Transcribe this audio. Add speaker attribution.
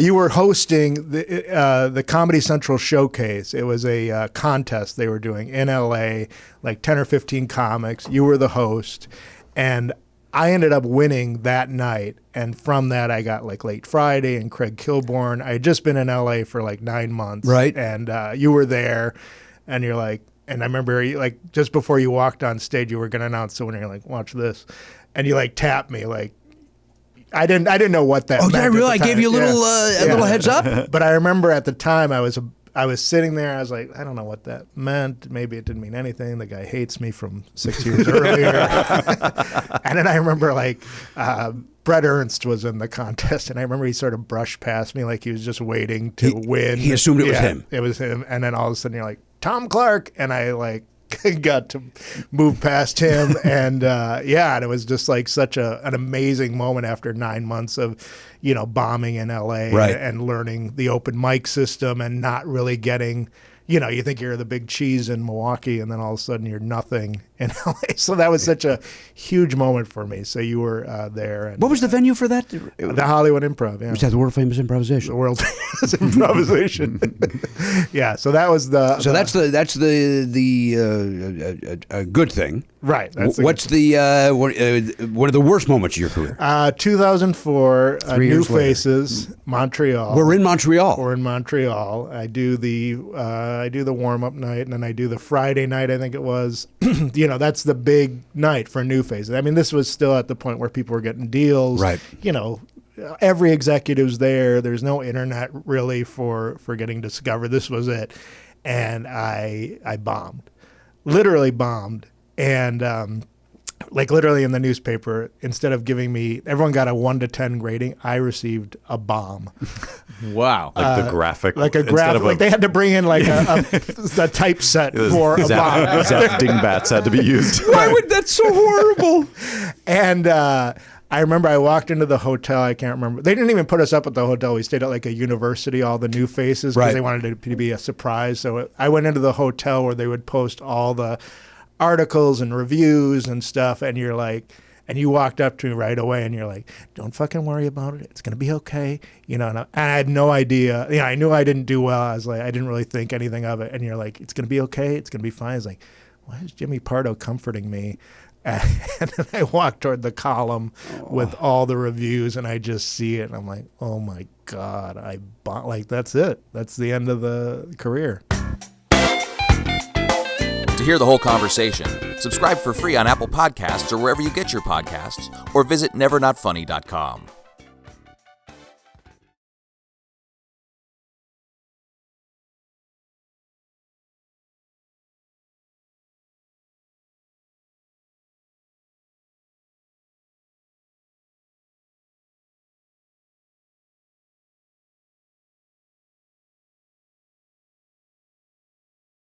Speaker 1: you were hosting the Comedy Central Showcase. It was a contest they were doing in LA, like 10 or 15 comics. You were the host, and I ended up winning that night. And from that, I got like Late Friday and Craig Kilborn. I had just been in LA for like 9 months.
Speaker 2: Right.
Speaker 1: And you were there, and you're like, and I remember like just before you walked on stage, you were going to announce the winner. You're like, watch this. And you like tapped me like, I didn't know what that meant.
Speaker 2: Oh, yeah, really? I gave you a little heads up?
Speaker 1: But I remember at the time I was sitting there. I was like, I don't know what that meant. Maybe it didn't mean anything. The guy hates me from 6 years earlier. And then I remember like Brett Ernst was in the contest, and I remember he sort of brushed past me like he was just waiting to win.
Speaker 2: He assumed it was him.
Speaker 1: It was him. And then all of a sudden you're like, Tom Clark. And I like got to move past him. And and it was just like such an amazing moment after 9 months of, bombing in LA and learning the open mic system and not really getting, you think you're the big cheese in Milwaukee, and then all of a sudden you're nothing in LA. So that was such a huge moment for me. So you were there. And,
Speaker 2: what was the venue for that?
Speaker 1: The Hollywood Improv. Yeah.
Speaker 2: Was that the world famous improvisation?
Speaker 1: The world famous improvisation. Yeah. So that was the.
Speaker 2: So that's the good thing.
Speaker 1: Right.
Speaker 2: What's the one of the worst moments of your career?
Speaker 1: 2004. New Faces, Montreal.
Speaker 2: We're in Montreal.
Speaker 1: We're in Montreal. I do the warm up night, and then I do the Friday night. I think it was. That's the big night for New Faces. I mean, this was still at the point where people were getting deals.
Speaker 2: Right.
Speaker 1: Every executive's there. There's no internet really for getting discovered. This was it, and I bombed, literally bombed. And like literally in the newspaper, instead of giving me, everyone got a 1 to 10 grading, I received a bomb.
Speaker 3: Wow. Like the graphic.
Speaker 1: Like a graphic. Like they had to bring in like a typeset for a bomb.
Speaker 3: Zafting bats had to be used.
Speaker 2: Why would that's so horrible?
Speaker 1: And I remember I walked into the hotel. I can't remember. They didn't even put us up at the hotel. We stayed at like a university, all the New Faces, because they wanted it to be a surprise. So I went into the hotel where they would post all the articles and reviews and stuff, and you're like, and you walked up to me right away, and you're like, don't fucking worry about it. It's going to be okay. And I had no idea. I knew I didn't do well. I was like, I didn't really think anything of it. And you're like, it's going to be okay. It's going to be fine. I was like, why is Jimmy Pardo comforting me? And then I walk toward the column with all the reviews, and I just see it, and I'm like, oh my God, like, that's it. That's the end of the career.
Speaker 4: To hear the whole conversation, subscribe for free on Apple Podcasts or wherever you get your podcasts, or visit nevernotfunny.com.